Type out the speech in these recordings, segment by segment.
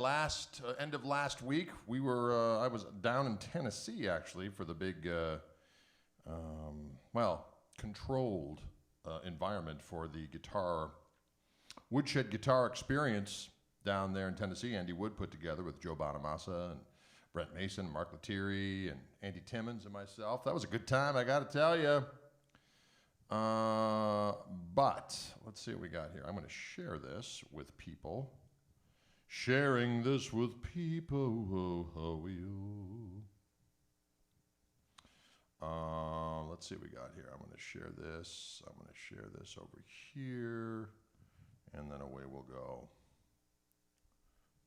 End of last week, we were. I was down in Tennessee actually for the big, controlled environment for the Woodshed guitar experience down there in Tennessee. Andy Wood put together with Joe Bonamassa and Brent Mason, Mark Lettieri, and Andy Timmons and myself. That was a good time, I got to tell you. But let's see what we got here. I'm going to share this with people. Sharing this with people. Let's see what we got here. I'm going to share this. I'm going to share this over here. And then away we'll go.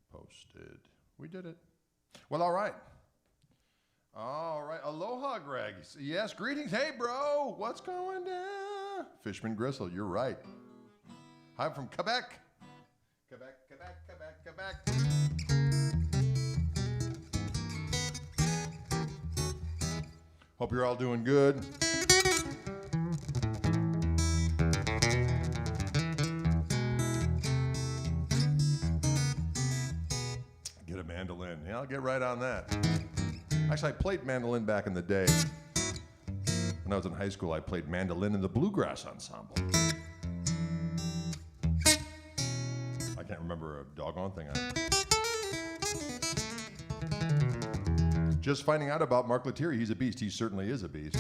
Posted. We did it. Well, all right. All right. Aloha, Greg. Yes, greetings. Hey, bro. What's going down? Fishman Gristle, you're right. I'm from Quebec. Quebec. Hope you're all doing good. Get a mandolin. Yeah, I'll get right on that. Actually, I played mandolin back in the day. When I was in high school, I played mandolin in the bluegrass ensemble. I can't remember a doggone thing. Just finding out about Mark Lettieri, he's a beast. He certainly is a beast.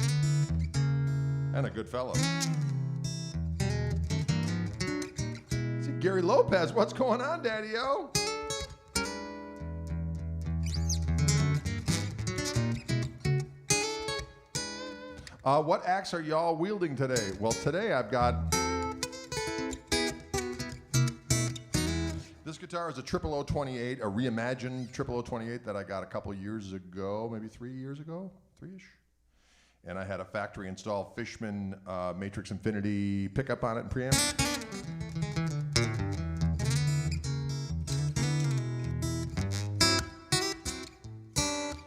And a good fellow. See, Gary Lopez, what's going on, Daddy-O? What axe are y'all wielding today? Well, today I've got... This guitar is a 00028, a reimagined 00028 that I got a couple years ago, maybe 3 years ago, 3-ish. And I had a factory installed Fishman Matrix Infinity pickup on it and preamp.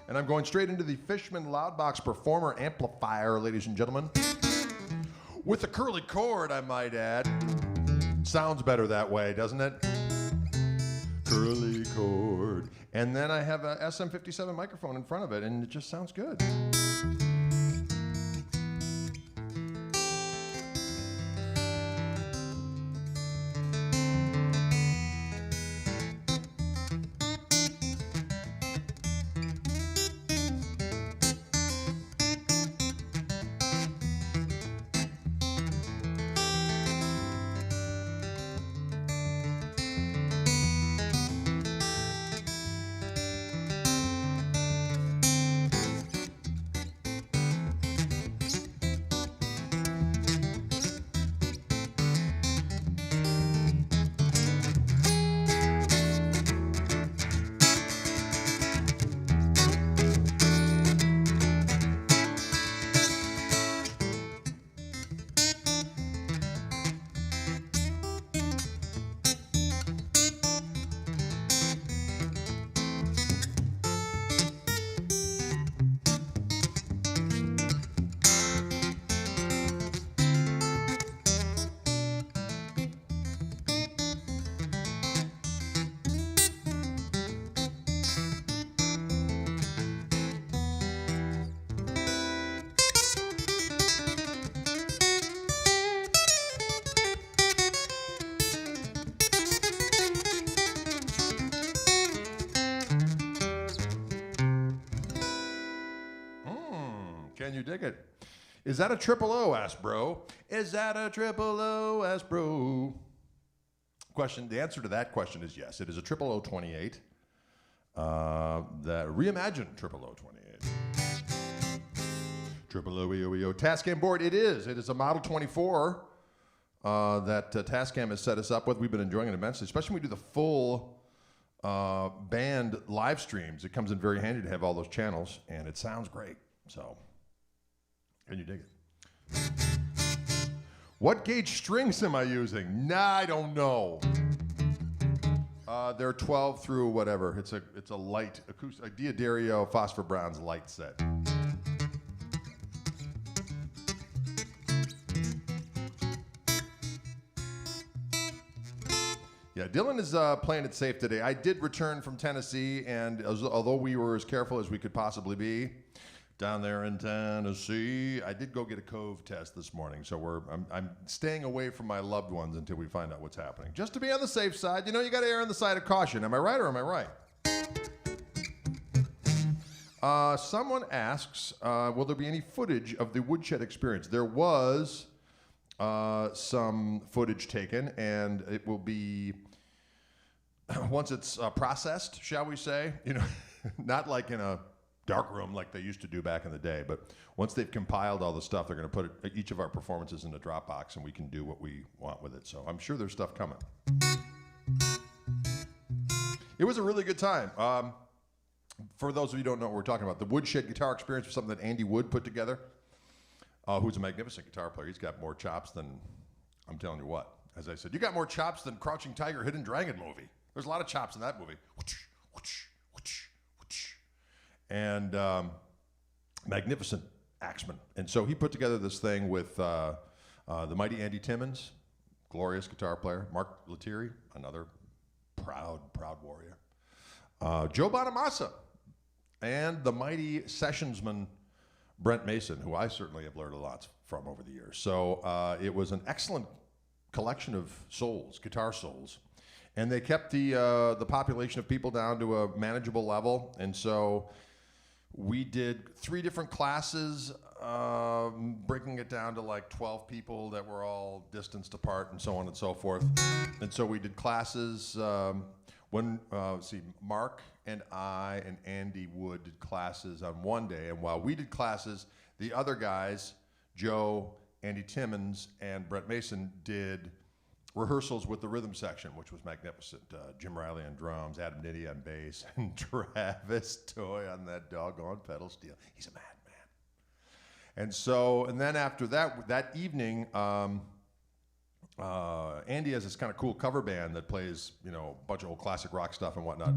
And I'm going straight into the Fishman Loudbox Performer amplifier, ladies and gentlemen. With a curly cord, I might add. Sounds better that way, doesn't it? Curly cord. And then I have a SM57 microphone in front of it, and it just sounds good. Can you dig it? Is that a 000, ask bro? Is that a 000, ask bro? The answer to that question is yes. It is a 00028. The reimagined 00028. 000 Tascam board. It is a Model 24 that Tascam has set us up with. We've been enjoying it immensely, especially when we do the full band live streams. It comes in very handy to have all those channels, and it sounds great. So, can you dig it? What gauge strings am I using? Nah, I don't know. They're 12 through whatever. It's a light acoustic, a Diodario Phosphor Bronze light set. Yeah, Dylan is playing it safe today. I did return from Tennessee, and although we were as careful as we could possibly be down there in Tennessee, I did go get a cove test this morning. So I'm staying away from my loved ones until we find out what's happening, just to be on the safe side. You know, you got to err on the side of caution. Am I right or am I right? Someone asks, will there be any footage of the Woodshed experience? There was some footage taken, and it will be, once it's processed, shall we say, you know, not like in a dark room like they used to do back in the day, but once they've compiled all the stuff, they're going to put each of our performances in a Dropbox, and we can do what we want with it. So I'm sure there's stuff coming. It was a really good time. For those of you who don't know what we're talking about, the Woodshed guitar experience was something that Andy Wood put together, who's a magnificent guitar player. He's got more chops than, I'm telling you what. As I said, you got more chops than Crouching Tiger, Hidden Dragon movie. There's a lot of chops in that movie. And magnificent axeman. And so he put together this thing with the mighty Andy Timmons, glorious guitar player, Mark Lettieri, another proud warrior, Joe Bonamassa, and the mighty sessionsman Brent Mason, who I certainly have learned a lot from over the years. So it was an excellent collection of souls, guitar souls, and they kept the population of people down to a manageable level. And so we did 3 different classes, breaking it down to like 12 people that were all distanced apart and so on and so forth. And so we did classes. Mark and I and Andy Wood did classes on one day, and while we did classes, the other guys, Joe, Andy Timmons, and Brent Mason, did rehearsals with the rhythm section, which was magnificent. Jim Riley on drums, Adam Nitty on bass, and Travis Toy on that doggone pedal steel. He's a madman. And then after that evening, Andy has this kind of cool cover band that plays, you know, a bunch of old classic rock stuff and whatnot.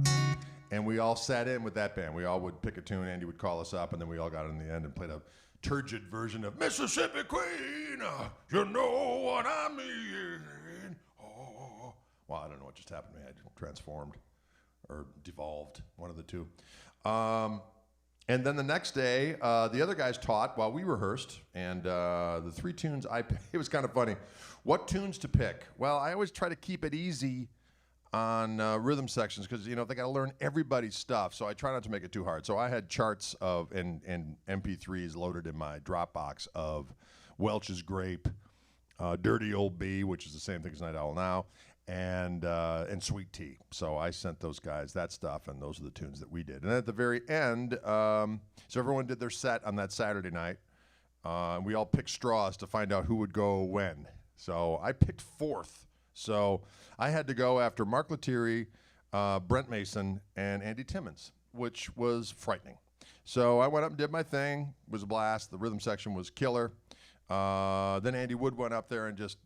And we all sat in with that band. We all would pick a tune. Andy would call us up, and then we all got in the end and played a turgid version of Mississippi Queen. You know what I mean. Oh. Well, I don't know what just happened to me. I transformed or devolved, one of the two. And then the next day, the other guys taught while we rehearsed, and the 3 tunes I picked, it was kind of funny. What tunes to pick? Well, I always try to keep it easy on rhythm sections because, you know, they got to learn everybody's stuff, so I try not to make it too hard. So I had charts of and MP3s loaded in my Dropbox of Welch's Grape, Dirty Old Bee, which is the same thing as Night Owl Now, and Sweet Tea. So I sent those guys that stuff, and those are the tunes that we did. And at the very end, so everyone did their set on that Saturday night. We all picked straws to find out who would go when. So I picked 4th. So I had to go after Mark Lettieri, Brent Mason, and Andy Timmons, which was frightening. So I went up and did my thing. It was a blast. The rhythm section was killer. Then Andy Wood went up there and just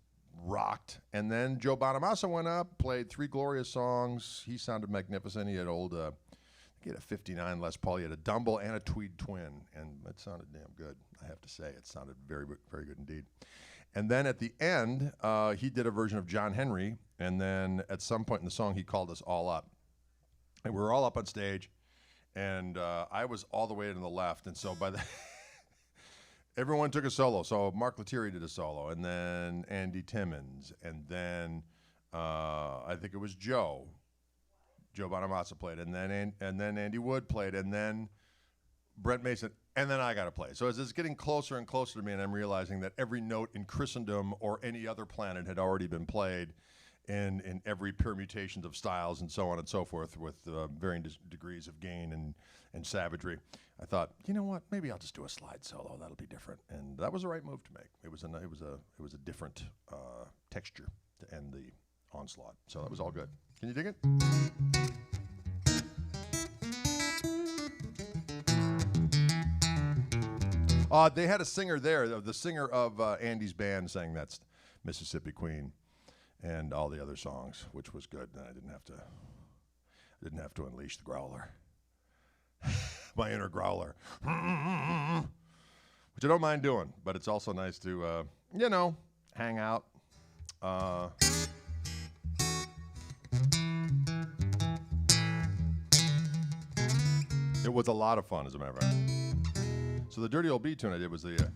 rocked. And then Joe Bonamassa went up, played 3 glorious songs. He sounded magnificent. He had he had a 59 Les Paul. He had a Dumble and a Tweed Twin, and it sounded damn good, I have to say. It sounded very, very good indeed. And then at the end, he did a version of John Henry, and then at some point in the song, he called us all up. And we were all up on stage, and I was all the way to the left, and so by the everyone took a solo. So Mark Lettieri did a solo, and then Andy Timmons, and then I think it was Joe Bonamassa played, and then Andy Wood played, and then Brent Mason, and then I got to play. So as it's getting closer and closer to me, and I'm realizing that every note in Christendom or any other planet had already been played in every permutations of styles and so on and so forth, with varying degrees of gain and savagery, I thought, you know what? Maybe I'll just do a slide solo. That'll be different, and that was the right move to make. It was a different texture to end the onslaught. So that was all good. Can you dig it? They had a singer there. The singer of Andy's band sang that's Mississippi Queen and all the other songs, which was good. And I didn't have to unleash the growler, my inner growler, which I don't mind doing. But it's also nice to, hang out. It was a lot of fun, as a matter of fact. So the Dirty Old B tune I did was the...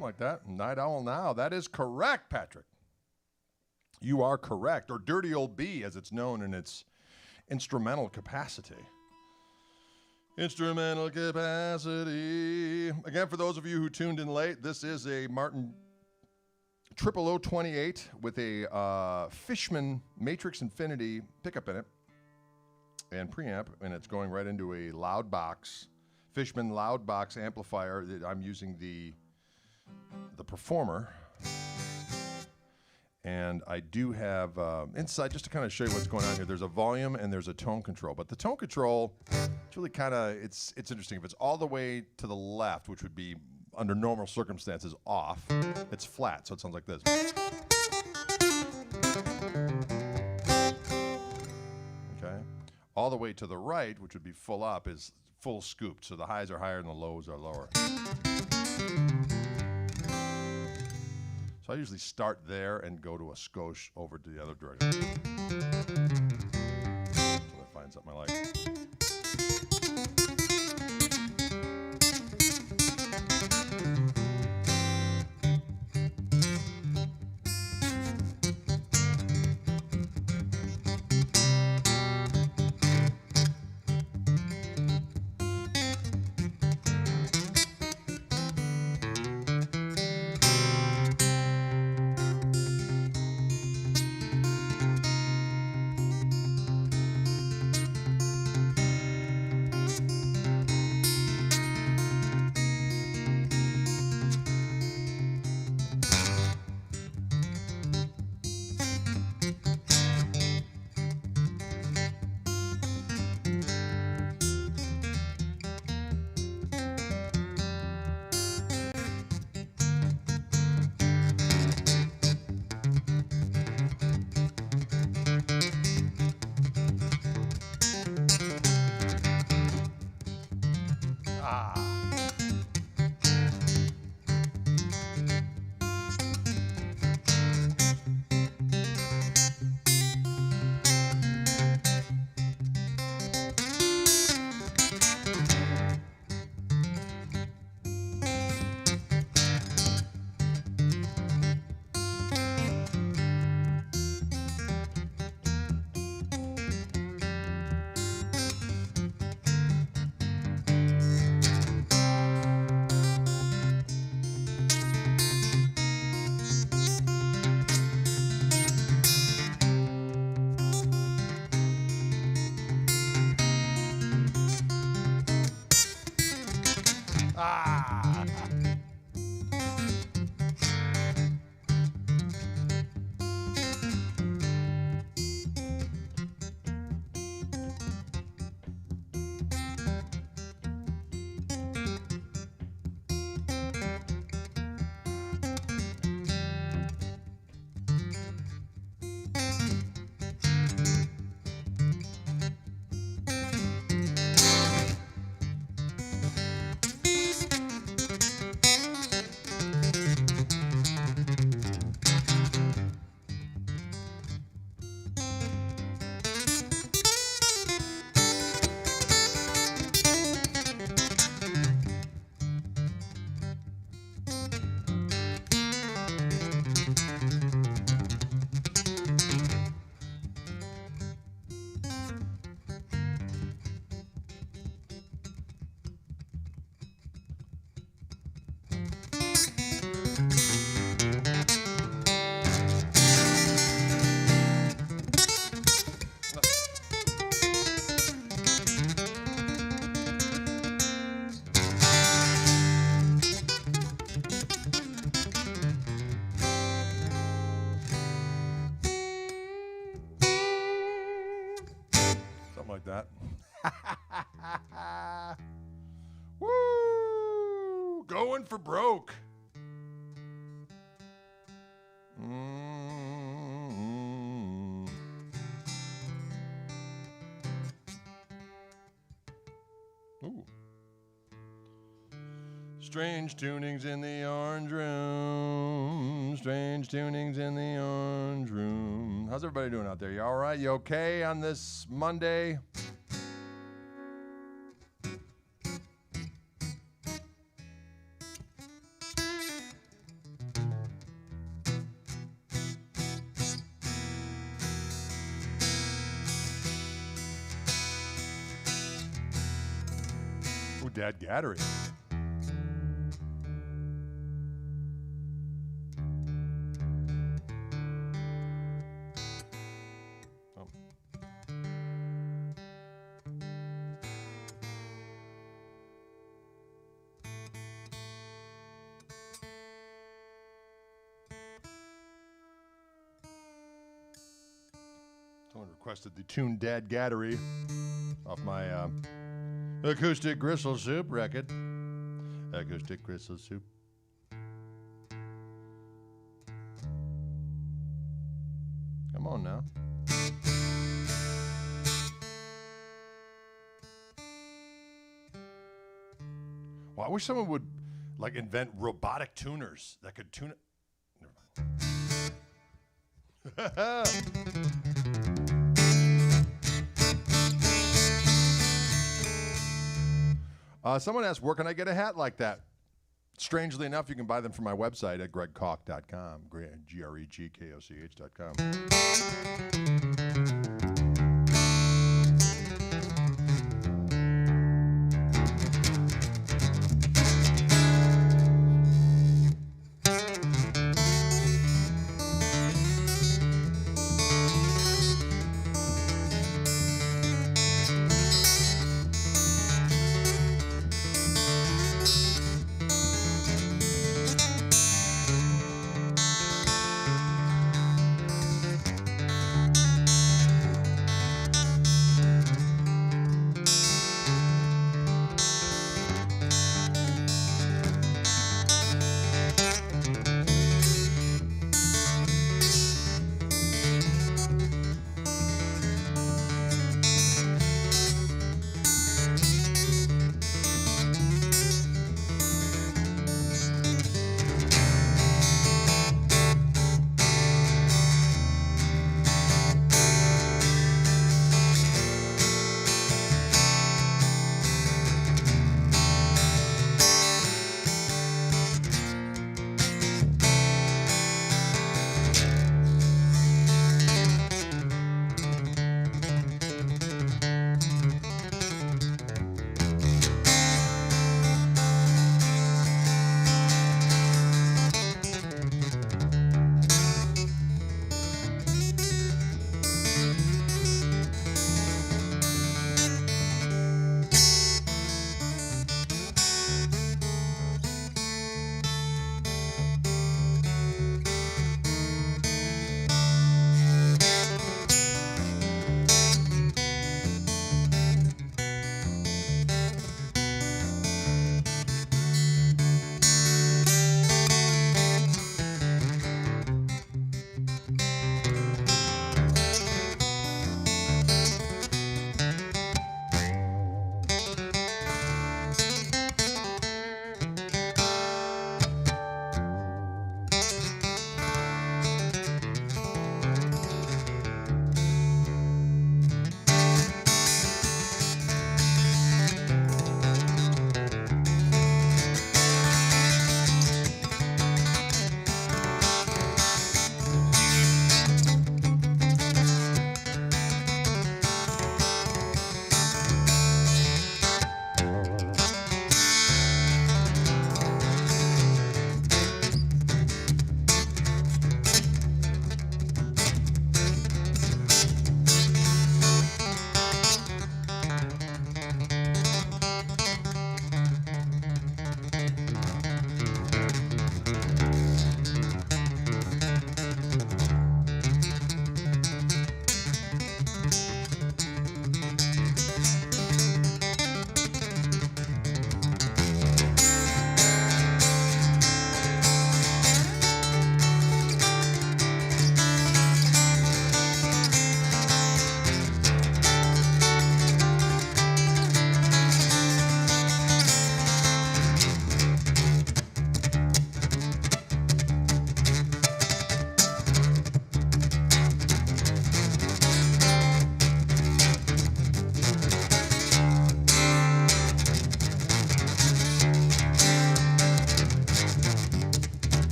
Like that. Night Owl Now. That is correct, Patrick. You are correct. Or Dirty Old B, as it's known in its instrumental capacity. Instrumental capacity. Again, for those of you who tuned in late, this is a Martin 00028 with a Fishman Matrix Infinity pickup in it and preamp, and it's going right into a loud box, Fishman loud box amplifier. I'm using the Performer, and I do have inside, just to kind of show you what's going on here, there's a volume and there's a tone control, but the tone control, it's really kind of, it's interesting. If it's all the way to the left, which would be under normal circumstances off, it's flat, so it sounds like this. Okay, all the way to the right, which would be full up, is full scooped, so the highs are higher and the lows are lower. So I usually start there and go to a skosh over to the other direction. Until I find something I like. Like that. Woo! Going for broke. Ooh. Strange tunings in the orange room. Strange tunings in the orange room. How's everybody doing out there? You all right? You okay on this Monday? Ooh, Dad Gattery. Someone requested the tune Dad Gattery off my acoustic Gristle Soup record. Acoustic Gristle Soup. Come on now. Well, I wish someone would like invent robotic tuners that could tune it. Never mind. Someone asked, where can I get a hat like that? Strangely enough, you can buy them from my website at gregkoch.com, GregKoch.com.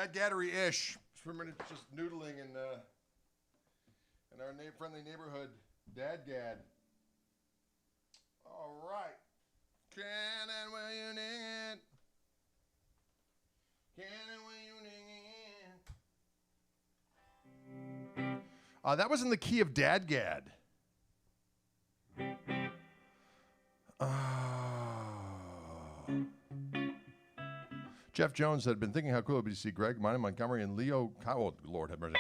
dad-gaddery-ish. We're just noodling in our friendly neighborhood. Dad-gad. All right. Can and will you ning it? Can and will you ning it? That was in the key of Dad-gad. Jeff Jones had been thinking how cool it would be to see Greg, mine in Montgomery, and Leo. Oh, Lord have mercy.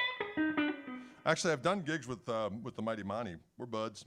Actually, I've done gigs with the Mighty Monty. We're buds.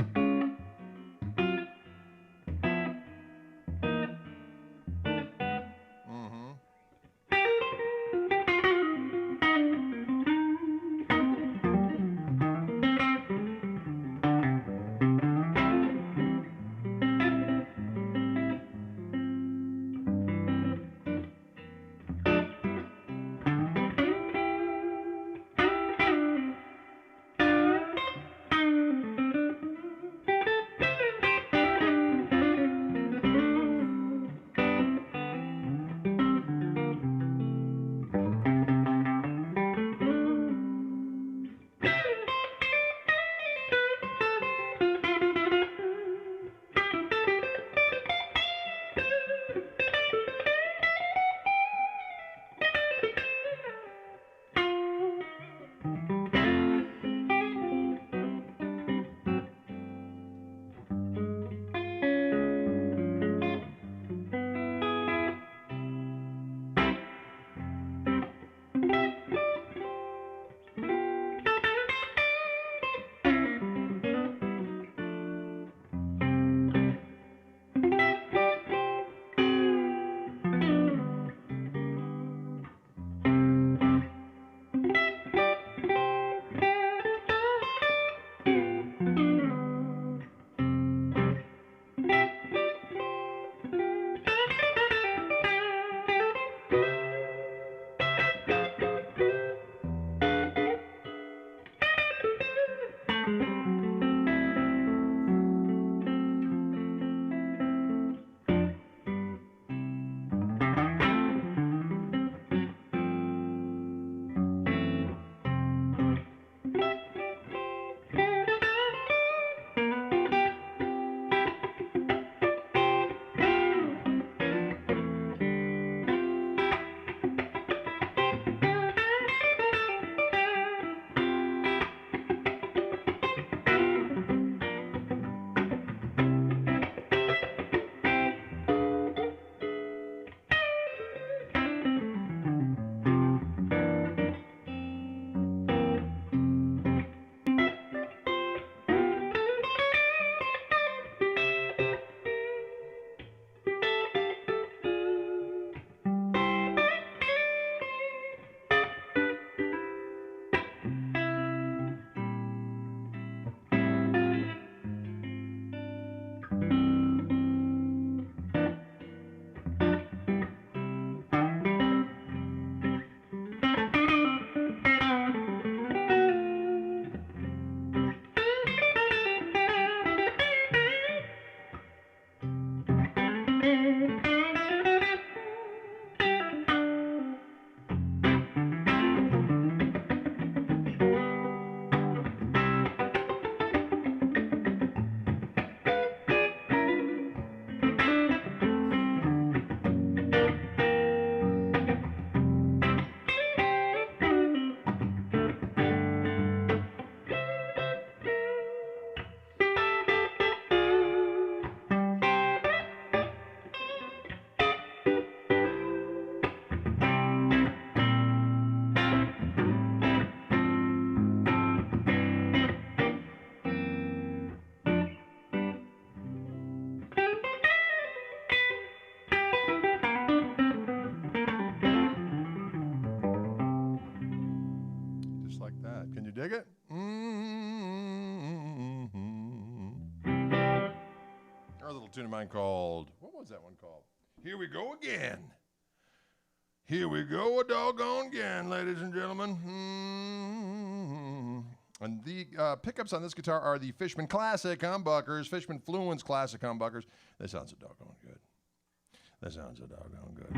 dig it? Our little tune of mine called, what was that one called? Here We Go Again. Here we go a doggone again, ladies and gentlemen. And the pickups on this guitar are the Fishman Classic humbuckers, Fishman Fluence Classic humbuckers. That sounds so doggone good. That sounds so doggone good.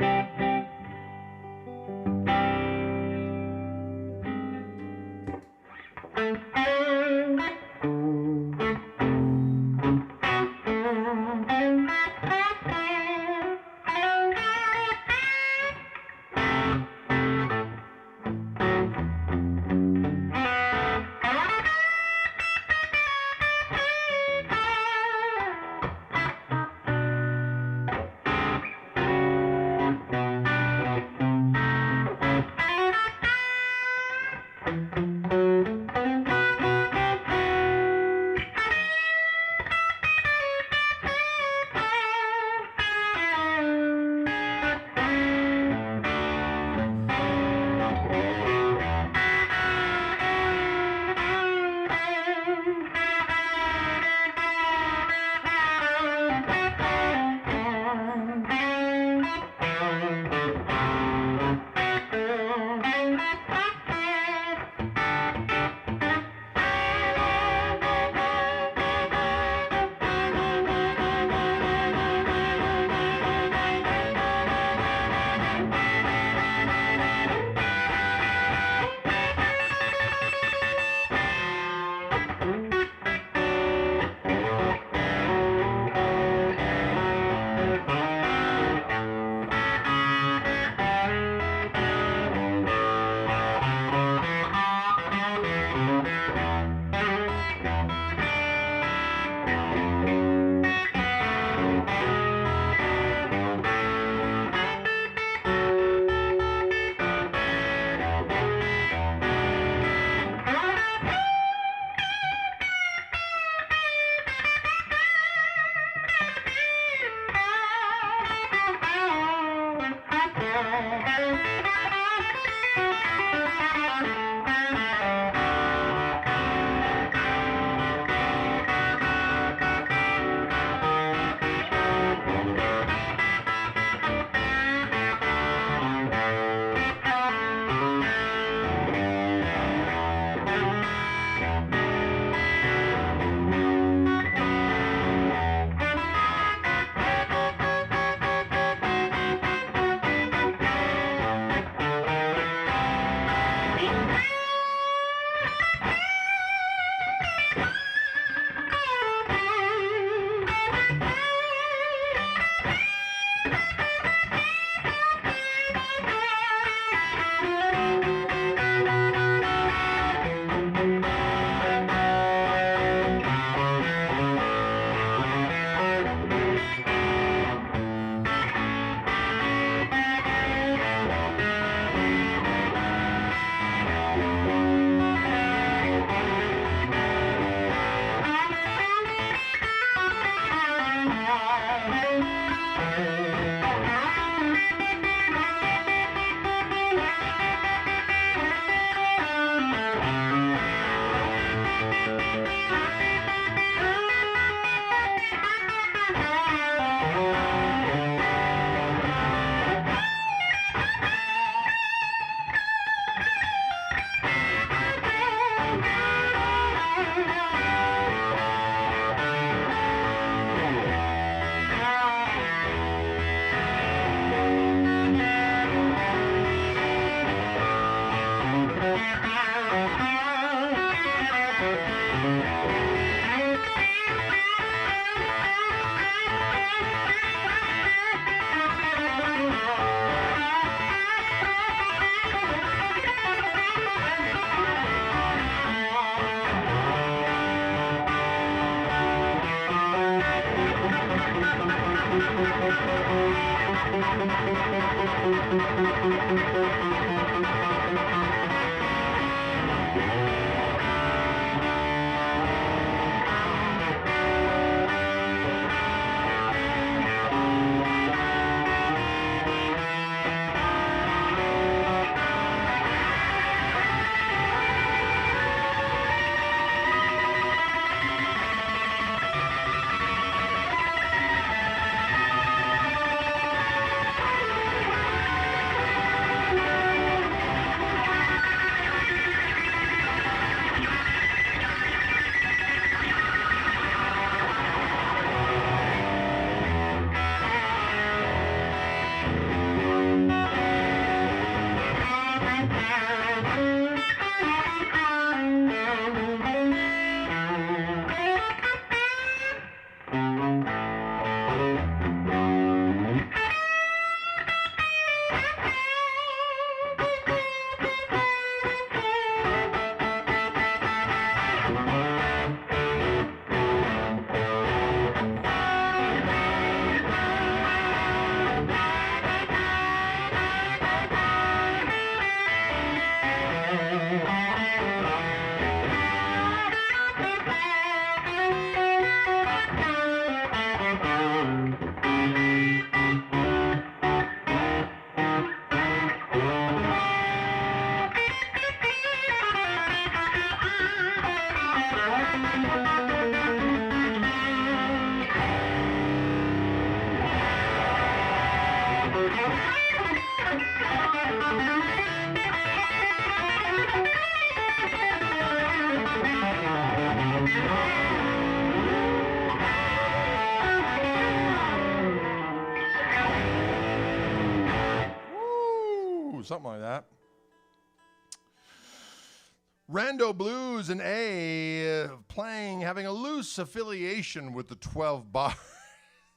Rando Blues and A playing, having a loose affiliation with the 12 bar,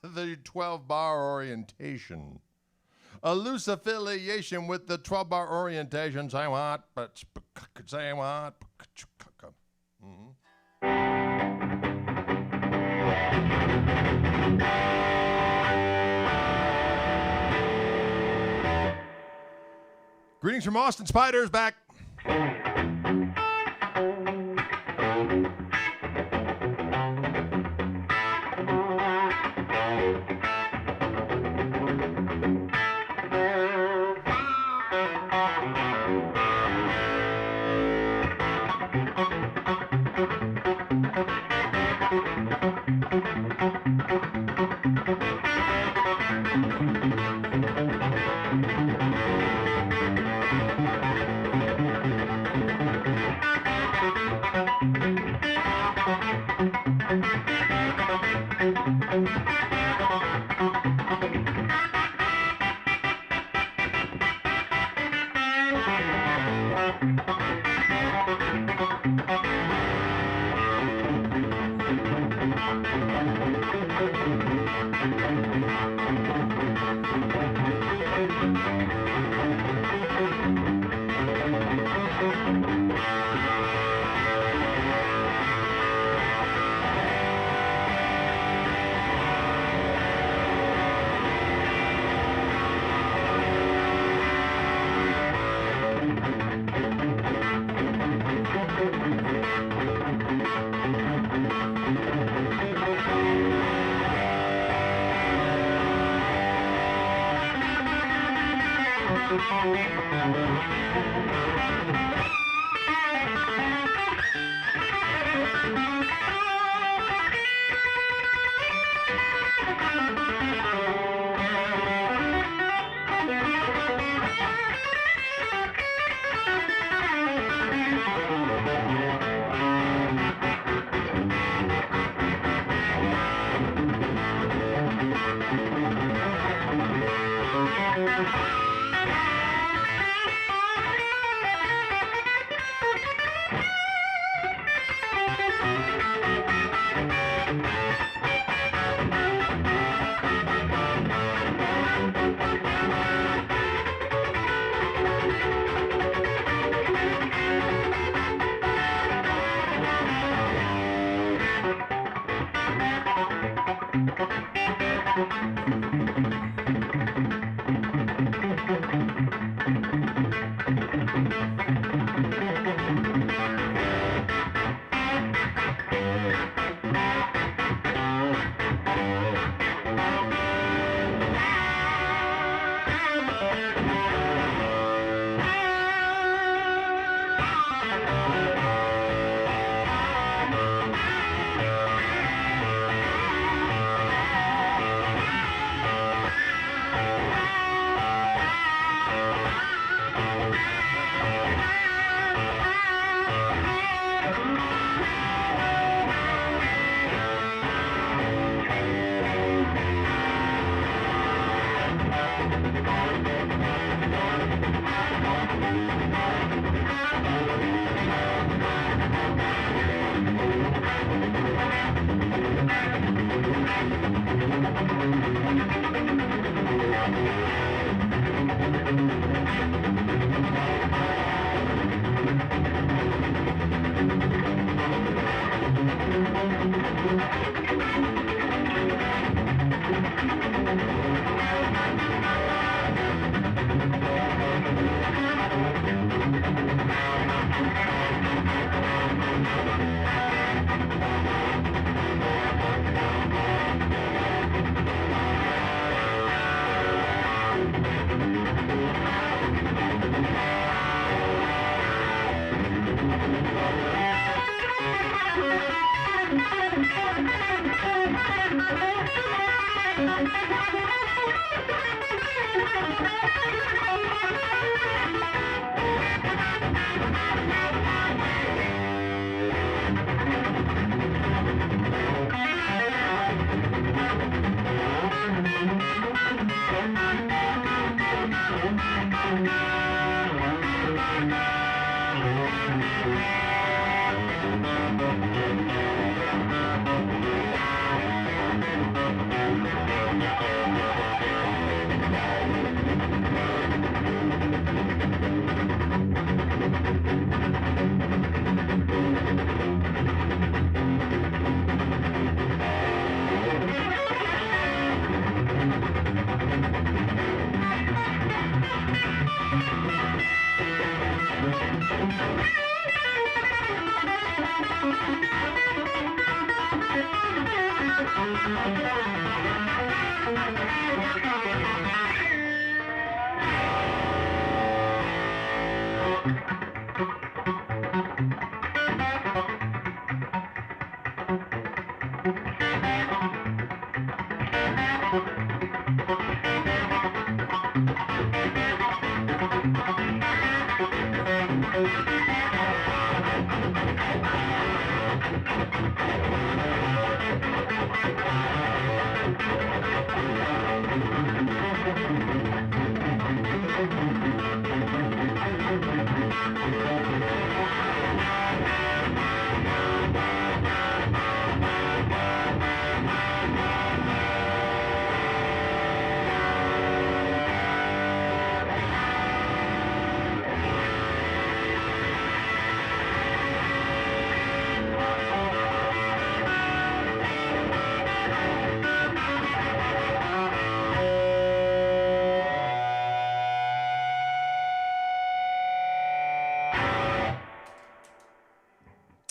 the 12 bar orientation. A loose affiliation with the 12 bar orientation. Say what? But say what? Greetings from Austin. Spider's back.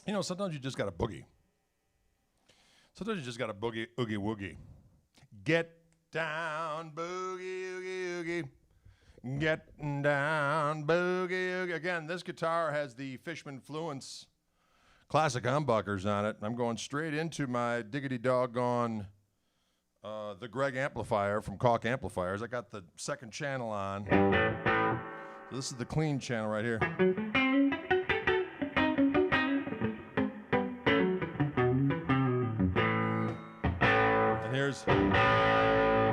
You know, sometimes you just got to boogie. Sometimes you just got to boogie, oogie, woogie. Get down, boogie, oogie, oogie. Get down, boogie, oogie. Again, this guitar has the Fishman Fluence classic humbuckers on it. I'm going straight into my diggity doggone the Greg amplifier from Koch Amplifiers. I got the second channel on. So this is the clean channel right here. Here's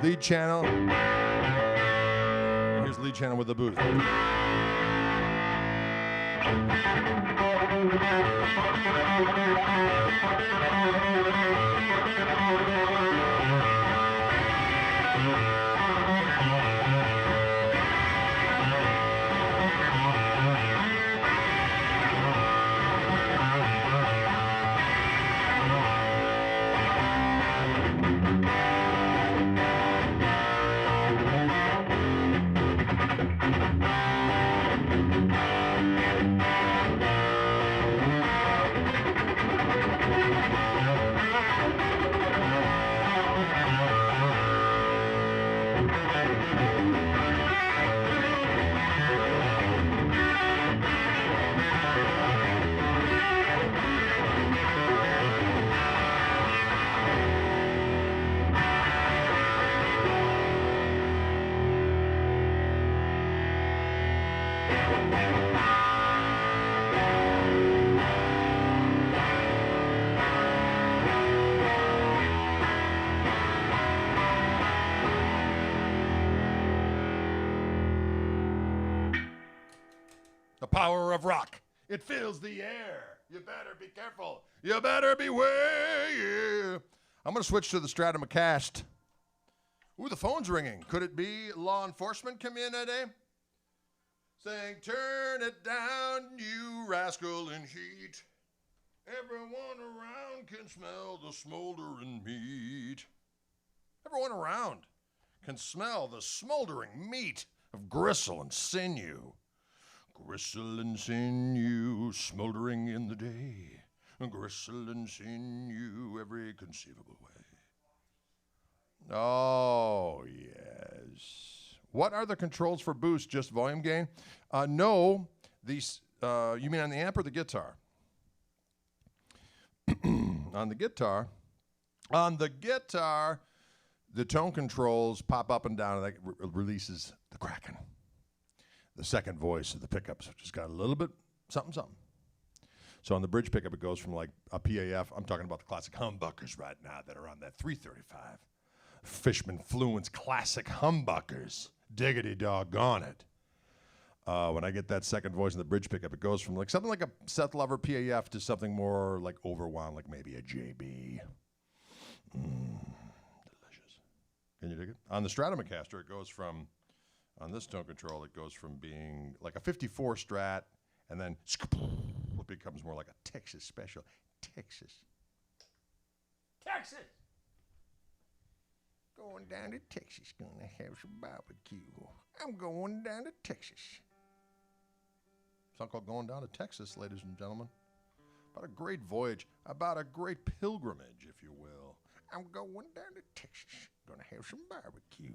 lead channel. Here's lead channel with the booth. Power of rock. It fills the air. You better be careful. You better beware. Yeah. I'm going to switch to the Stratocaster. Ooh, the phone's ringing. Could it be law enforcement come in today? Saying, turn it down, you rascal in heat. Everyone around can smell the smoldering meat. Everyone around can smell the smoldering meat of gristle and sinew. Gristle and sinew, smoldering in the day. Gristle and sinew, every conceivable way. Oh, yes. What are the controls for boost? Just volume gain? No. These. You mean on the amp or the guitar? On the guitar. On the guitar, the tone controls pop up and down, and that releases the Kraken. The second voice of the pickups, which has got a little bit something, something. So on the bridge pickup, it goes from like a PAF. I'm talking about the classic humbuckers right now that are on that 335. Fishman Fluence classic humbuckers. Diggity doggone it. when I get that second voice in the bridge pickup, it goes from like something like a Seth Lover PAF to something more like overwound, like maybe a JB. Delicious. Can you dig it? On the Stratocaster, it goes from, on this tone control, it goes from being like a 54 Strat, and then it becomes more like a Texas special. Texas. Going down to Texas, gonna have some barbecue. I'm going down to Texas. Song called Going Down to Texas, ladies and gentlemen. About a great voyage, about a great pilgrimage, if you will. I'm going down to Texas, gonna have some barbecue.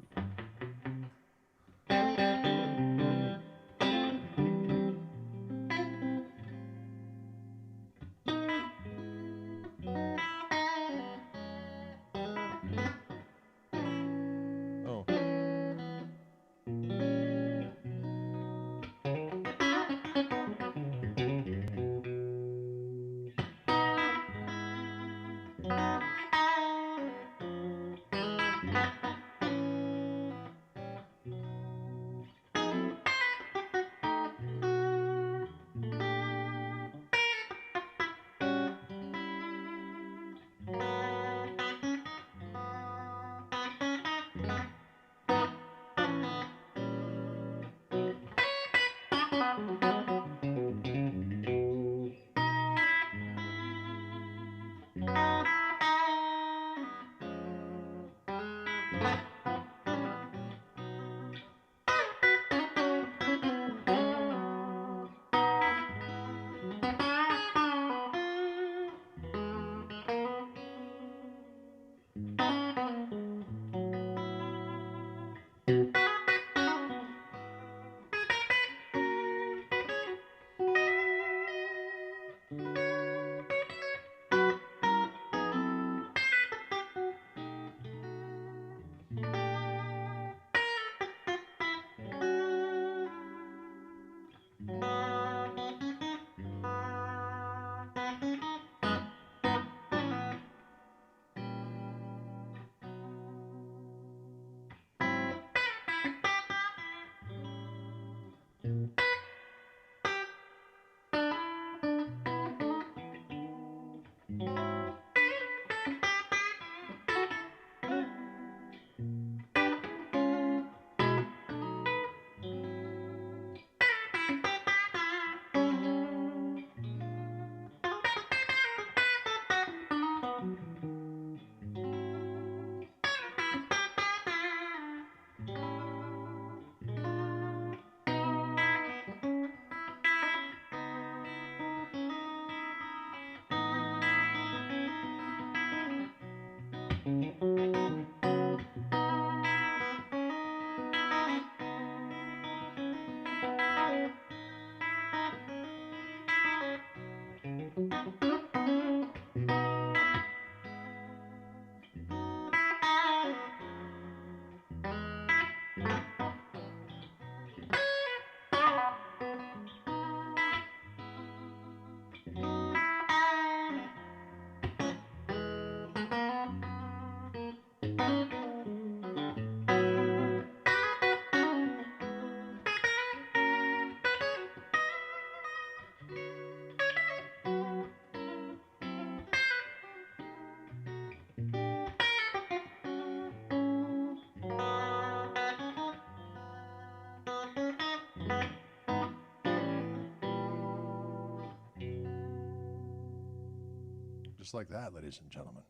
Just like that, ladies and gentlemen.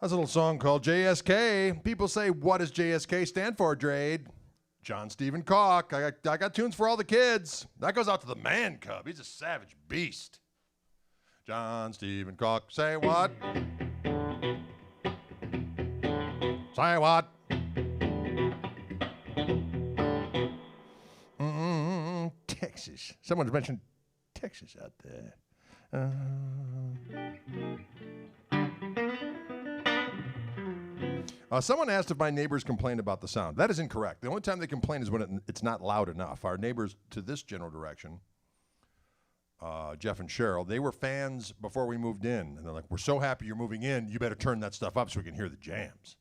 That's a little song called JSK. People say, what does JSK stand for, Drade? John Stephen Koch. I got tunes for all the kids. That goes out to the man cub. He's a savage beast. John Stephen Koch. Say what? Say what? Texas. Someone's mentioned Texas out there. Someone asked if my neighbors complained about the sound. That is incorrect. The only time they complain is when it's not loud enough. Our neighbors to this general direction, Jeff and Cheryl, they were fans before we moved in. And they're like, we're so happy you're moving in, you better turn that stuff up so we can hear the jams.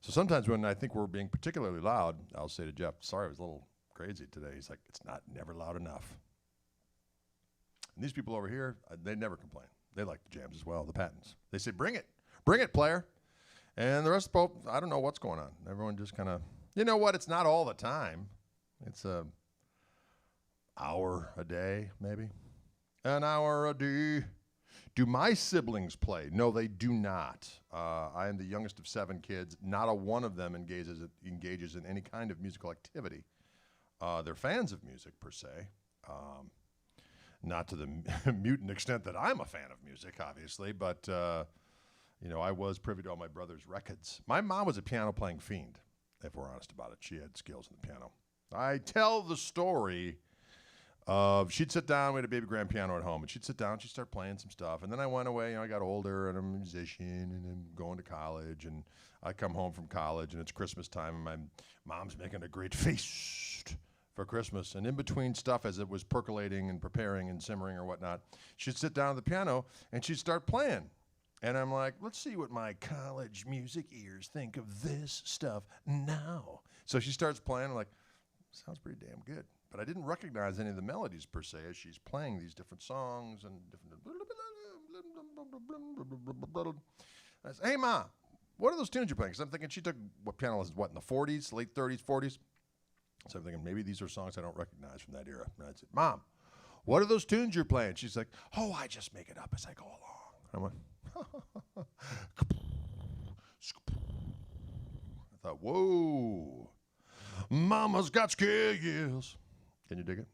So sometimes when I think we're being particularly loud, I'll say to Jeff, sorry, I was a little crazy today. He's like, it's never loud enough. And these people over here, they never complain. They like the jams as well, the Pattons. They say, bring it, player. And the rest of the Pope, I don't know what's going on. Everyone just kind of, you know what? It's not all the time. It's a hour a day, maybe. An hour a day. Do my siblings play? No, they do not. I am the youngest of 7 kids. Not a one of them engages in any kind of musical activity. They're fans of music, per se. Not to the mutant extent that I'm a fan of music, obviously, but, I was privy to all my brother's records. My mom was a piano-playing fiend, if we're honest about it. She had skills in the piano. I tell the story of she'd sit down, we had a baby grand piano at home, and she'd sit down, she'd start playing some stuff, and then I went away, I got older, and I'm a musician, and I'm going to college, and I come home from college, and it's Christmas time, and my mom's making a great feast for Christmas, and in between stuff, as it was percolating and preparing and simmering or whatnot, she'd sit down at the piano, and she'd start playing, and I'm like, let's see what my college music ears think of this stuff now. So she starts playing, I'm like, sounds pretty damn good. But I didn't recognize any of the melodies, per se, as she's playing these different songs and different... I said, hey, Ma, what are those tunes you're playing? Because I'm thinking she took piano lessons, in the 40s, late 30s, 40s? So I'm thinking maybe these are songs I don't recognize from that era. And I said, Mom, what are those tunes you're playing? She's like, oh, I just make it up as I go along. And I went, I thought, whoa, Mama's got skills. Can you dig it?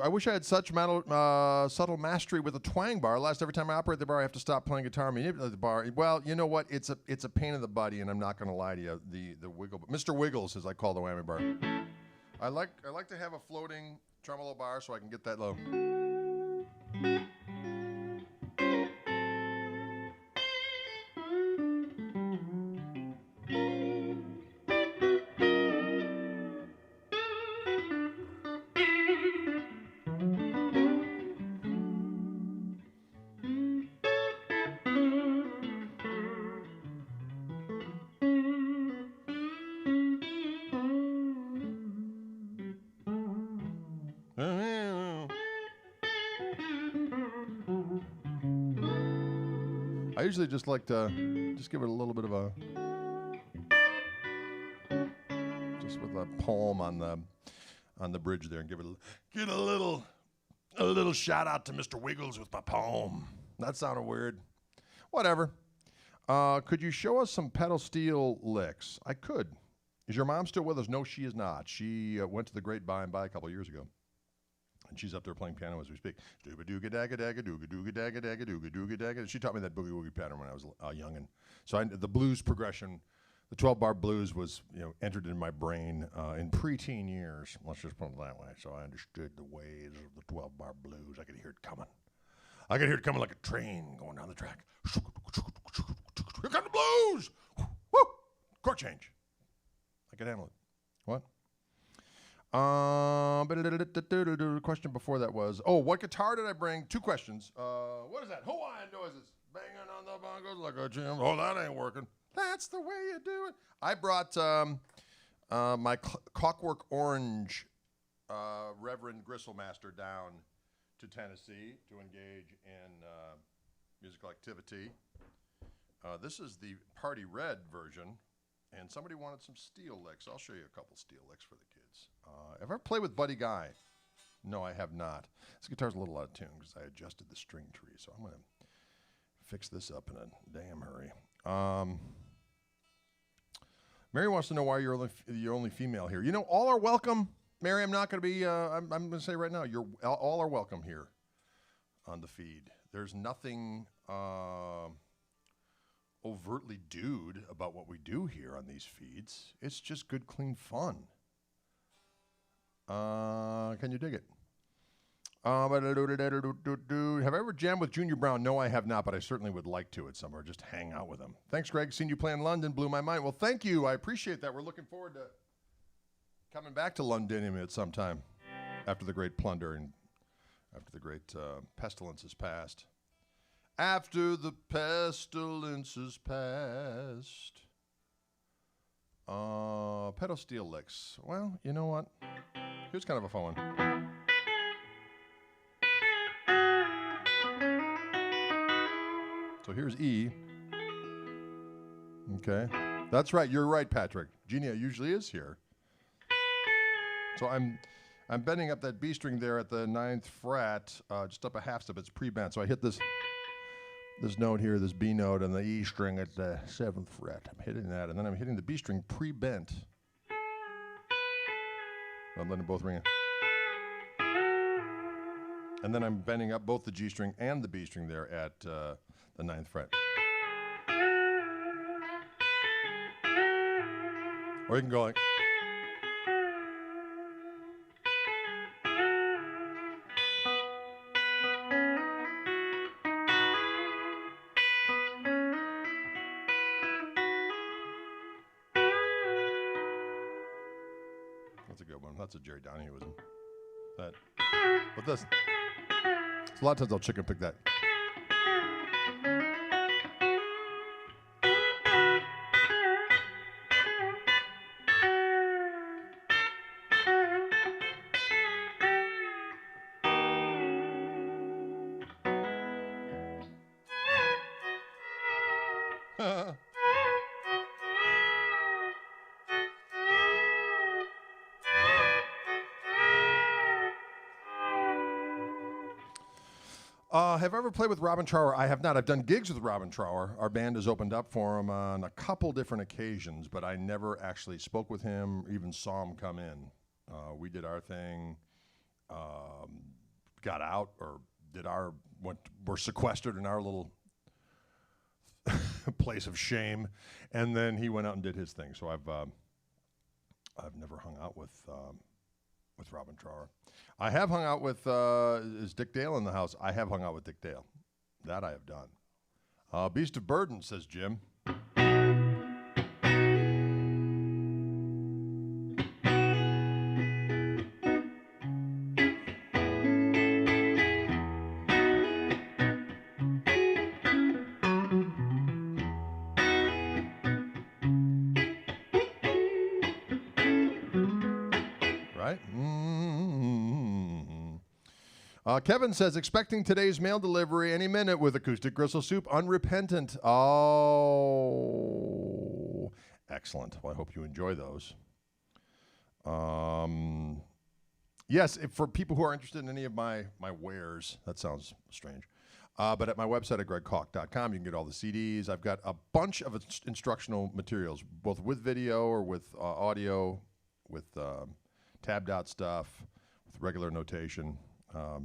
I wish I had such subtle mastery with a twang bar. Last every time I operate the bar, I have to stop playing guitar, manipulate the bar. Well, you know what? It's a pain in the body, and I'm not going to lie to you. The wiggle, Mr. Wiggles, as I call the whammy bar. I like to have a floating tremolo bar so I can get that low. I usually just like to give it a little bit of a, just with a palm on the bridge there, and get a little shout out to Mr. Wiggles with my palm. That sounded weird. Whatever. Could you show us some pedal steel licks? I could. Is your mom still with us? No, she is not. She went to the great by and by a couple of years ago. And she's up there playing piano as we speak. She taught me that boogie woogie pattern when I was young, and so the blues progression, the 12-bar blues was entered in my brain in preteen years. Let's just put it that way. So I understood the ways of the 12-bar blues. I could hear it coming. I could hear it coming like a train going down the track. Here come the blues! Woo! Chord change. I could handle it. What? The question before that was, what guitar did I bring? 2 questions. What is that? Hawaiian noises. Banging on the bongos like a gym. Oh, that ain't working. That's the way you do it. I brought my Clockwork Orange Reverend Gristle Master down to Tennessee to engage in musical activity. This is the Party Red version. And somebody wanted some steel licks. I'll show you a couple steel licks for the kids. Have I ever played with Buddy Guy? No, I have not. This guitar's a little out of tune because I adjusted the string tree. So I'm going to fix this up in a damn hurry. Mary wants to know why you're the only female here. All are welcome. Mary, I'm not going to be, I'm going to say right now, all are welcome here on the feed. There's nothing overtly dude about what we do here on these feeds. It's just good, clean fun. Can you dig it? Have I ever jammed with Junior Brown? No, I have not, but I certainly would like to at somewhere. Just hang out with him. Thanks, Greg. Seen you play in London. Blew my mind. Well, thank you. I appreciate that. We're looking forward to coming back to London at some time after the great plunder and after the great pestilence has passed. After the pestilence is past. Pedal steel licks. Well, you know what? Here's kind of a fun one. So here's E. Okay. That's right. You're right, Patrick. Genia usually is here. So I'm bending up that B string there at the 9th fret, just up a half step. It's pre-bent. So I hit this note here, this B note, and the E string at the 7th fret. I'm hitting that, and then I'm hitting the B string pre-bent. I'm letting both ring. And then I'm bending up both the G string and the B string there at the 9th fret. Or you can go like. That's a good one. That's a Jerry Donahueism. That. But this. A lot of times I'll chicken pick that. Have I ever played with Robin Trower? I have not. I've done gigs with Robin Trower. Our band has opened up for him on a couple different occasions, but I never actually spoke with him, even saw him come in. We did our thing, got out, or were sequestered in our little place of shame, and then he went out and did his thing. So I've never hung out with Robin Trower. I have hung out with, is Dick Dale in the house? I have hung out with Dick Dale. That I have done. Beast of Burden, says Jim. Right? Kevin says, expecting today's mail delivery any minute with acoustic gristle soup, unrepentant. Oh, excellent. Well, I hope you enjoy those. Yes, for people who are interested in any of my wares, that sounds strange. But at my website at gregkoch.com, you can get all the CDs. I've got a bunch of instructional materials, both with video or with audio, with tabbed out stuff, with regular notation.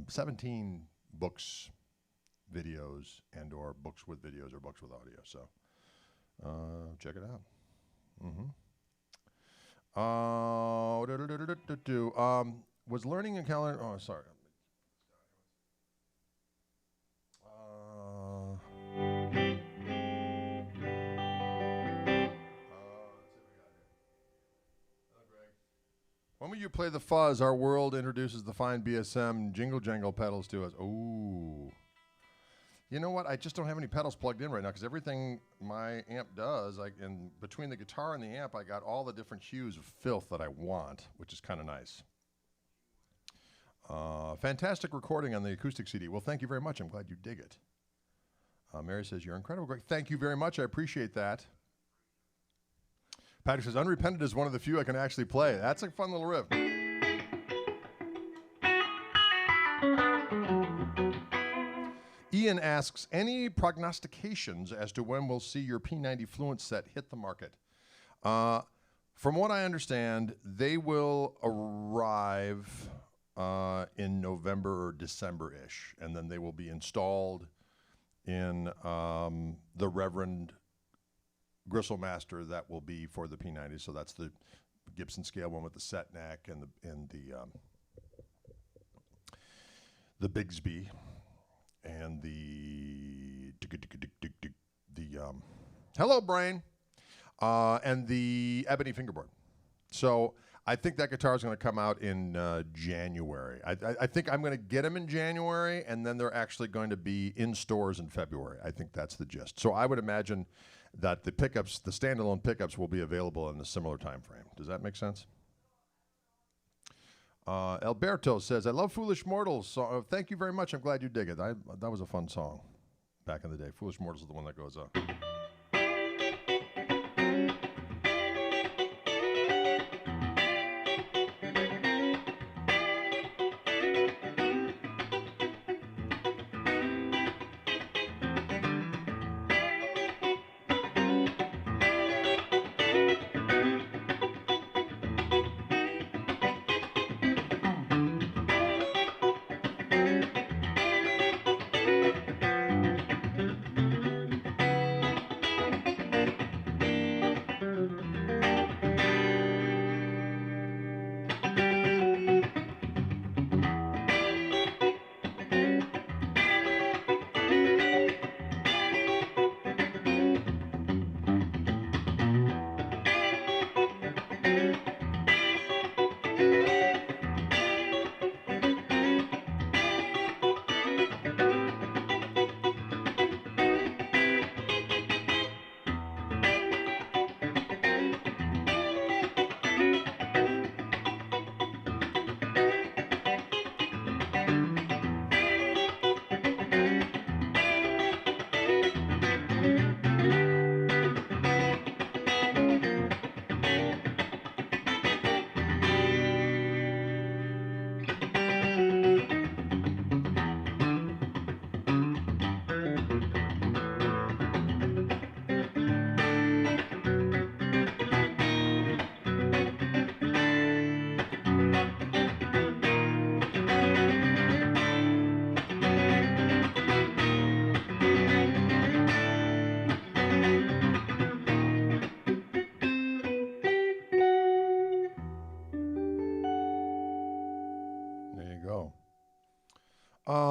17 books, videos, and or books with videos or books with audio. So check it out. Was learning and calendar. Oh, sorry. When will you play the fuzz? Our world introduces the fine BSM jingle jangle pedals to us. Ooh. You know what? I just don't have any pedals plugged in right now because everything my amp does, in between the guitar and the amp, I got all the different hues of filth that I want, which is kind of nice. Fantastic recording on the acoustic CD. Well, thank you very much. I'm glad you dig it. Mary says, you're incredible, Greg. Thank you very much. I appreciate that. Patrick says, Unrepentant is one of the few I can actually play. That's a fun little riff. Ian asks, any prognostications as to when we'll see your P90 Fluent set hit the market? From what I understand, they will arrive in November or December-ish, and then they will be installed in the Reverend Gristle Master that will be for the P90. So that's the Gibson scale one with the set neck and the Bigsby and the Hello Brain and the Ebony Fingerboard. So I think that guitar is going to come out in January. I think I'm going to get them in January, and then they're actually going to be in stores in February. I think that's the gist. So I would imagine that the pickups, the standalone pickups, will be available in a similar time frame. Does that make sense? Alberto says, I love Foolish Mortals. So, thank you very much. I'm glad you dig it. That was a fun song back in the day. Foolish Mortals is the one that goes up.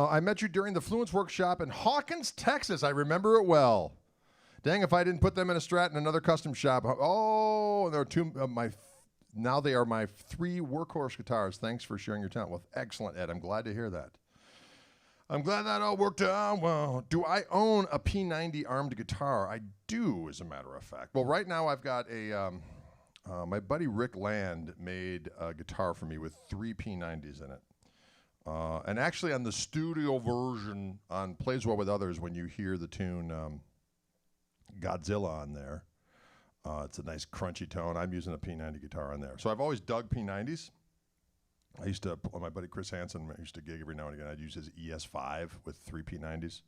I met you during the Fluence workshop in Hawkins, Texas. I remember it well. Dang, if I didn't put them in a Strat in another custom shop. Oh, there are two. Now they are my 3 workhorse guitars. Thanks for sharing your talent. Well, excellent, Ed. I'm glad to hear that. I'm glad that all worked out well. Do I own a P90 armed guitar? I do, as a matter of fact. Well, right now I've got a. My buddy Rick Land made a guitar for me with 3 P90s in it. And actually on the studio version on Plays Well With Others, when you hear the tune Godzilla on there, it's a nice crunchy tone. I'm using a P90 guitar on there. So I've always dug P90s. I used to, my buddy Chris Hansen used to gig every now and again. I'd use his ES5 with 3 P90s.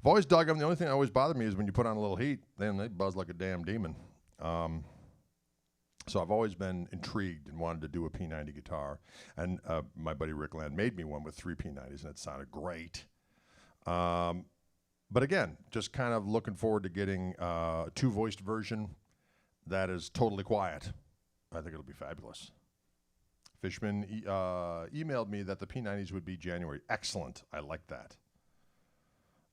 I've always dug them. The only thing that always bothered me is when you put on a little heat, then they buzz like a damn demon. So I've always been intrigued and wanted to do a P90 guitar. And my buddy Rick Land made me one with 3 P90s, and it sounded great. But again, just kind of looking forward to getting a 2-voiced version that is totally quiet. I think it'll be fabulous. Fishman emailed me that the P90s would be January. Excellent. I like that.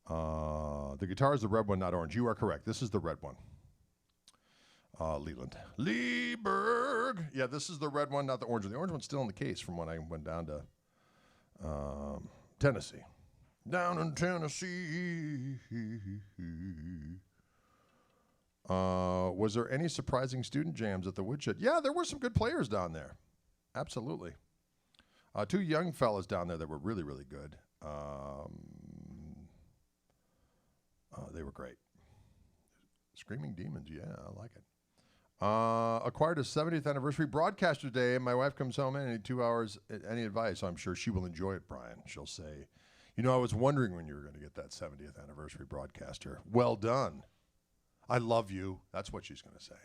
The guitar is the red one, not orange. You are correct. This is the red one. Leland. Leeberg. Yeah, this is the red one, not the orange one. The orange one's still in the case from when I went down to Tennessee. Down in Tennessee. Was there any surprising student jams at the Woodshed? Yeah, there were some good players down there. Absolutely. 2 young fellas down there that were really, really good. They were great. Screaming Demons, yeah, I like it. Acquired a 70th anniversary broadcaster today, and my wife comes home and I need 2 hours. Any advice? I'm sure she will enjoy it, Brian. She'll say, you know, I was wondering when you were going to get that 70th anniversary broadcaster. Well done. I love you. That's what she's going to say.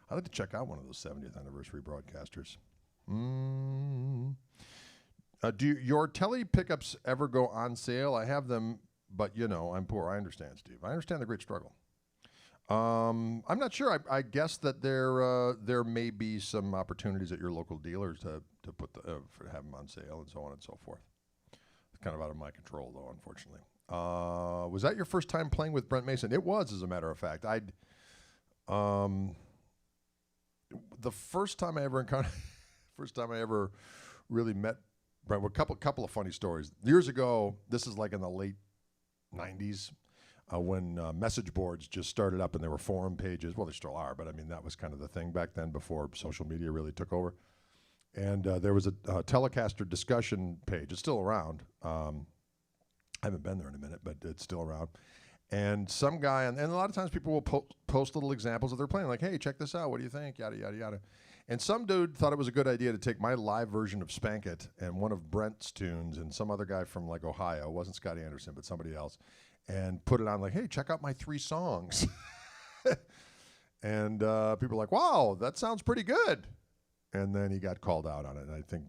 I'd like to check out one of those 70th anniversary broadcasters. Do your tele pickups ever go on sale? I have them, but, you know, I'm poor. I understand, Steve. I understand the great struggle. I'm not sure. I guess that there may be some opportunities at your local dealers to put for have them on sale and so on and so forth. It's kind of out of my control, though, unfortunately. Was that your first time playing with Brent Mason? It was, as a matter of fact. The first time I ever really met Brent. A couple of funny stories. Years ago, this is like in the late '90s. when message boards just started up and there were forum pages. Well, there still are, but I mean, that was kind of the thing back then before social media really took over. And there was a Telecaster discussion page. It's still around. I haven't been there in a minute, but it's still around. And some guy, and a lot of times people will post little examples of their playing, like, hey, check this out. What do you think? Yada, yada, yada. And some dude thought it was a good idea to take my live version of Spank It and one of Brent's tunes and some other guy from like Ohio, it wasn't Scotty Anderson, but somebody else, and put it on like, hey, check out my 3 songs. And people are like, wow, that sounds pretty good. And then he got called out on it. And I think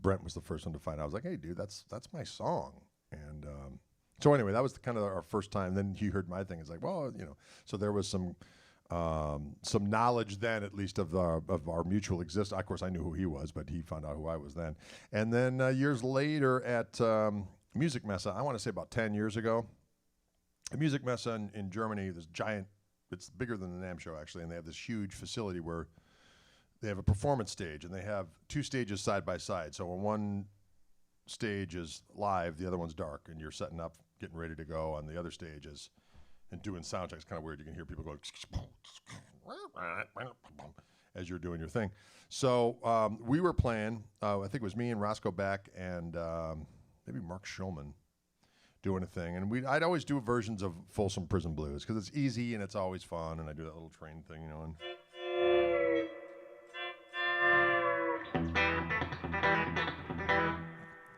Brent was the first one to find out. I was like, hey, dude, that's my song. And so anyway, that was kind of our first time. Then he heard my thing. It's like, well, you know, so there was some knowledge then, at least, of our mutual existence. Of course, I knew who he was, but he found out who I was then. And then years later at Music Messe, I want to say about 10 years ago, a Music Messe in Germany, this giant, it's bigger than the NAMM show, actually, and they have this huge facility where they have a performance stage, and they have 2 stages side by side. So when one stage is live, the other one's dark, and you're setting up, getting ready to go on the other stages and doing sound checks. Kind of weird. You can hear people going as you're doing your thing. So we were playing, I think it was me and Roscoe Beck and maybe Mark Schulman doing a thing. And I'd always do versions of Folsom Prison Blues because it's easy and it's always fun. And I do that little train thing, you know. And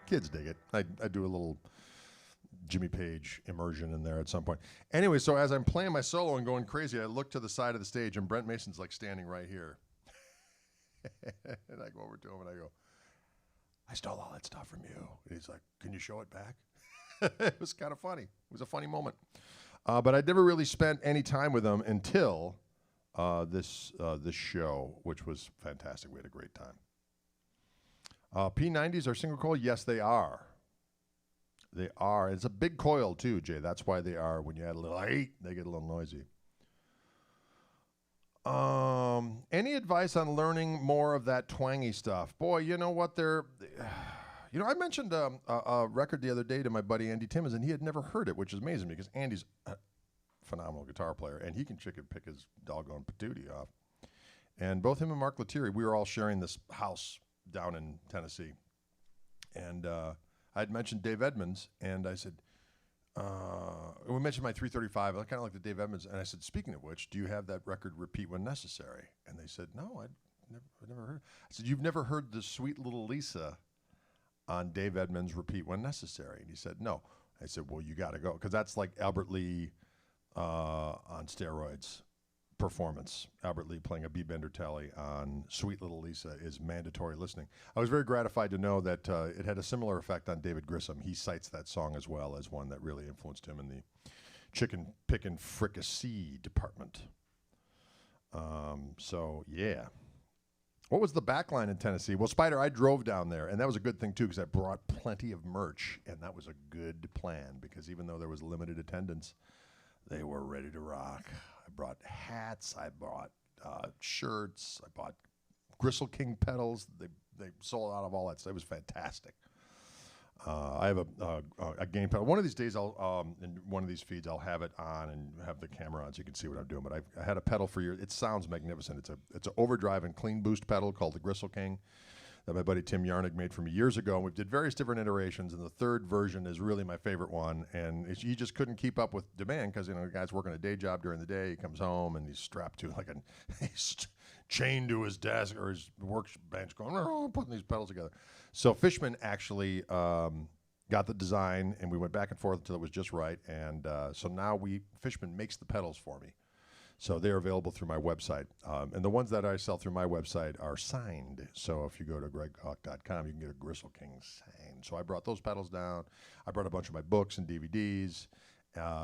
kids dig it. I do a little Jimmy Page immersion in there at some point. Anyway, so as I'm playing my solo and going crazy, I look to the side of the stage, and Brent Mason's like standing right here. And I go over to him and I go, I stole all that stuff from you. And he's like, can you show it back? It was kind of funny. It was a funny moment. But I never really spent any time with him until this show, which was fantastic. We had a great time. P90s are single coil? Yes, they are. They are. It's a big coil too, Jay. That's why they are. When you add a little height, they get a little noisy. Any advice on learning more of that twangy stuff? Boy, you know what? I mentioned a record the other day to my buddy Andy Timmons, and he had never heard it, which is amazing because Andy's a phenomenal guitar player, and he can pick his doggone patootie off. And both him and Mark Lettieri, we were all sharing this house down in Tennessee. And I'd mentioned Dave Edmunds, and I said, we mentioned my 335. I kind of like the Dave Edmunds, and I said, speaking of which, do you have that record Repeat When Necessary? And they said, no, I'd never heard. I said, you've never heard the Sweet Little Lisa on Dave Edmunds' Repeat When Necessary? And he said, no. I said, well, you got to go, because that's like Albert Lee on steroids performance. Albert Lee playing a B-Bender Tele on Sweet Little Lisa is mandatory listening. I was very gratified to know that it had a similar effect on David Grissom. He cites that song as well as one that really influenced him in the chicken pickin' fricassee department. So, yeah. What was the backline in Tennessee? Well, Spider, I drove down there, and that was a good thing, too, because I brought plenty of merch, and that was a good plan, because even though there was limited attendance, they were ready to rock. I brought hats, I bought shirts, I bought Gristle King pedals. They sold out of all that stuff. It was fantastic. I have a gain pedal. One of these days, in one of these feeds, I'll have it on and have the camera on so you can see what I'm doing. But I had a pedal for years. It sounds magnificent. It's an overdrive and clean boost pedal called the Gristle King that my buddy Tim Yarnig made for me years ago. And we did various different iterations, and the third version is really my favorite one. And he just couldn't keep up with demand because, the guy's working a day job during the day. He comes home, and he's strapped to he's chained to his desk or his workbench going, putting these pedals together. So Fishman actually got the design, and we went back and forth until it was just right. And so now Fishman makes the pedals for me. So they're available through my website. And the ones that I sell through my website are signed. So if you go to gregkoch.com, you can get a Gristle King signed. So I brought those pedals down. I brought a bunch of my books and DVDs,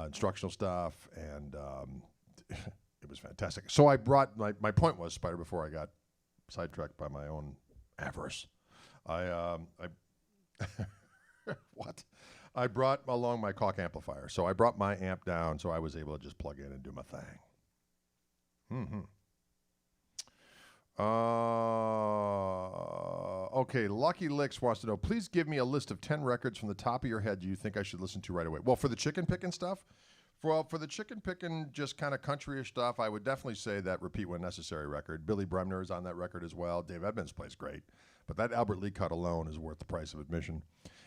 instructional stuff, and it was fantastic. So I brought, my point was, Spider, before I got sidetracked by my own avarice, what? I brought along my Koch amplifier. So I brought my amp down so I was able to just plug in and do my thing. Okay, Lucky Licks wants to know, please give me a list of 10 records from the top of your head you think I should listen to right away. Well, for the chicken picking stuff, For the chicken picking, just kind of countryish stuff, I would definitely say that Repeat When Necessary record. Billy Bremner is on that record as well. Dave Edmunds plays great. But that Albert Lee cut alone is worth the price of admission.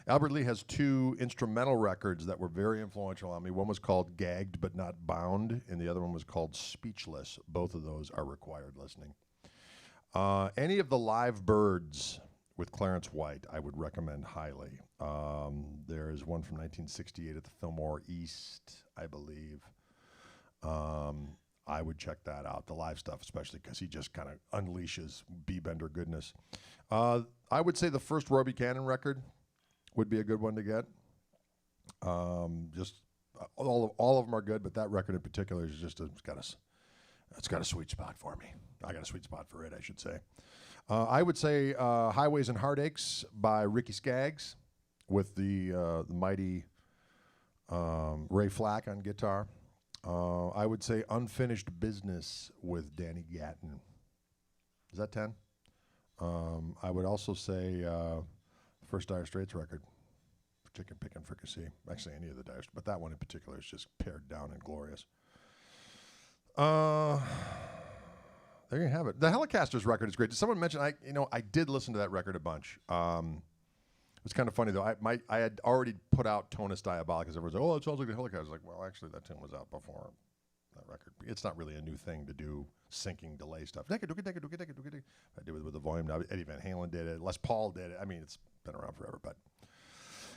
Albert Lee has 2 instrumental records that were very influential on me. One was called Gagged But Not Bound, and the other one was called Speechless. Both of those are required listening. Any of the Live Birds with Clarence White, I would recommend highly. There is one from 1968 at the Fillmore East, I believe. I would check that out, the live stuff especially, because he just kind of unleashes B-Bender goodness. I would say the first Roy Buchanan record would be a good one to get. Just all of them are good, but that record in particular is just it's got a sweet spot for me. I got a sweet spot for it, I should say. I would say Highways and Heartaches by Ricky Skaggs with the mighty Ray Flack on guitar. I would say Unfinished Business with Danny Gatton. Is that 10? I would also say first Dire Straits record, Chicken Pickin' Fricassee. Actually, any of the Dire Straits, but that one in particular is just pared down and glorious. There you have it. The Helicasters record is great. Did someone mention? I did listen to that record a bunch. It's kind of funny though. I had already put out Tonus Diabolicus. Everyone's like, "Oh, it sounds like the Helicasters." Like, well, actually, that tune was out before that record. It's not really a new thing to do syncing delay stuff. I do it with the volume now. Eddie Van Halen did it. Les Paul did it. I mean, it's been around forever. But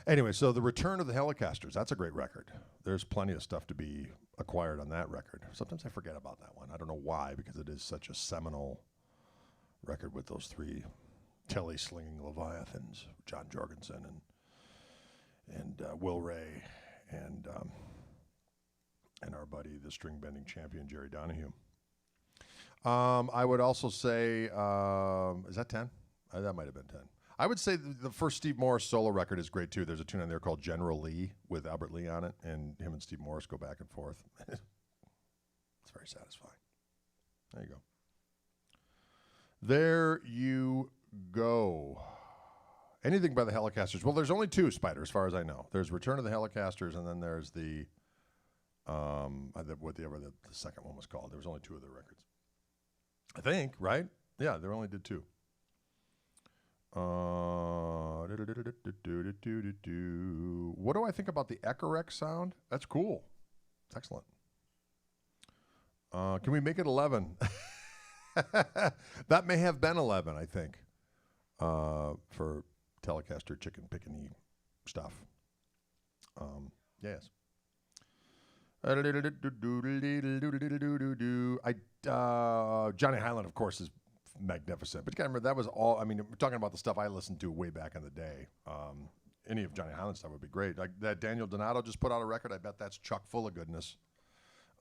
anyway, so the Return of the Helicasters. That's a great record. There's plenty of stuff to be acquired on that record. Sometimes I forget about that one. I don't know why, because it is such a seminal record with those 3 telly-slinging Leviathans, John Jorgensen and Will Ray and our buddy, the string-bending champion, Jerry Donahue. I would also say, is that 10? That might have been 10. I would say the first Steve Morris solo record is great, too. There's a tune on there called General Lee with Albert Lee on it, and him and Steve Morris go back and forth. It's very satisfying. There you go. There you go. Anything by the Helicasters. Well, there's only 2, Spider, as far as I know. There's Return of the Helicasters, and then there's the whatever the second one was called. There was only 2 of their records, I think, right? Yeah, they only did 2. What do I think about the Echorex sound? That's cool. It's excellent. Can we make it 11? That may have been 11, I think, for Telecaster chicken pickin' stuff. Yes. Johnny Highland, of course, is magnificent. But you gotta remember, that was all, I mean, we're talking about the stuff I listened to way back in the day. Any of Johnny Highland stuff would be great. Like that Daniel Donato just put out a record. I bet that's chock full of goodness.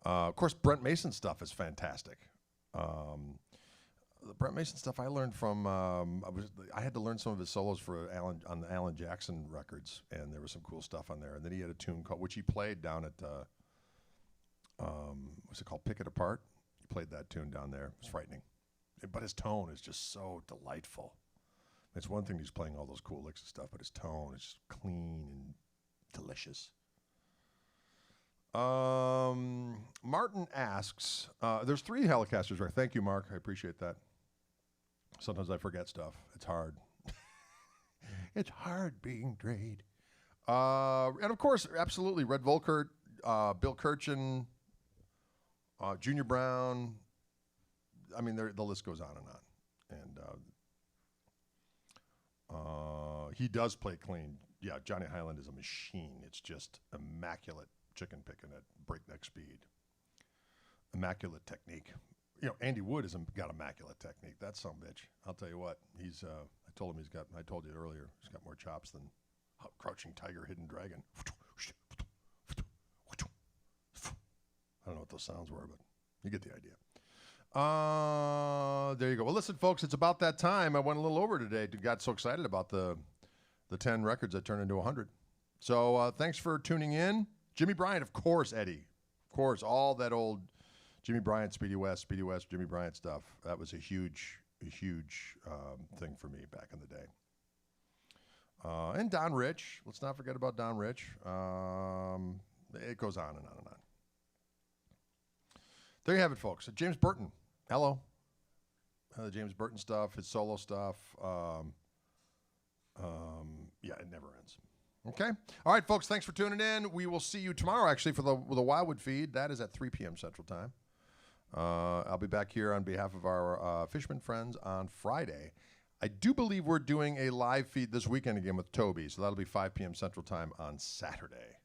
Of course, Brent Mason stuff is fantastic. The Brent Mason stuff I learned from, I had to learn some of his solos for on the Alan Jackson records, and there was some cool stuff on there. And then he had a tune which he played down at, what's it called, Pick It Apart? He played that tune down there. It was frightening. But his tone is just so delightful. It's one thing he's playing all those cool licks and stuff, but his tone is just clean and delicious. Martin asks, there's 3 Helicasters, right? Thank you, Mark. I appreciate that. Sometimes I forget stuff. It's hard. It's hard being Drade. And of course, absolutely, Red Volkert, Bill Kirchen, Junior Brown. I mean, the list goes on and on. And he does play clean. Yeah, Johnny Highland is a machine. It's just immaculate chicken picking at breakneck speed. Immaculate technique. You know, Andy Wood has got immaculate technique. That's some bitch. I'll tell you what. He's. I told you earlier, he's got more chops than Crouching Tiger, Hidden Dragon. I don't know what those sounds were, but you get the idea. There you go. Well, listen, folks, it's about that time. I went a little over today. Got so excited about the 10 records that turned into 100. So thanks for tuning in. Jimmy Bryant, of course, Eddie. Of course, all that old Jimmy Bryant, Speedy West, Jimmy Bryant stuff. That was a huge thing for me back in the day. And Don Rich. Let's not forget about Don Rich. It goes on and on and on. There you have it, folks. James Burton. Hello. The James Burton stuff, his solo stuff. Yeah, it never ends. Okay. All right, folks, thanks for tuning in. We will see you tomorrow, actually, for the Wildwood feed. That is at 3 p.m. Central Time. I'll be back here on behalf of our Fishman friends on Friday. I do believe we're doing a live feed this weekend again with Toby, so that'll be 5 p.m. Central Time on Saturday,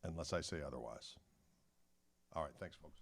unless I say otherwise. All right, thanks, folks.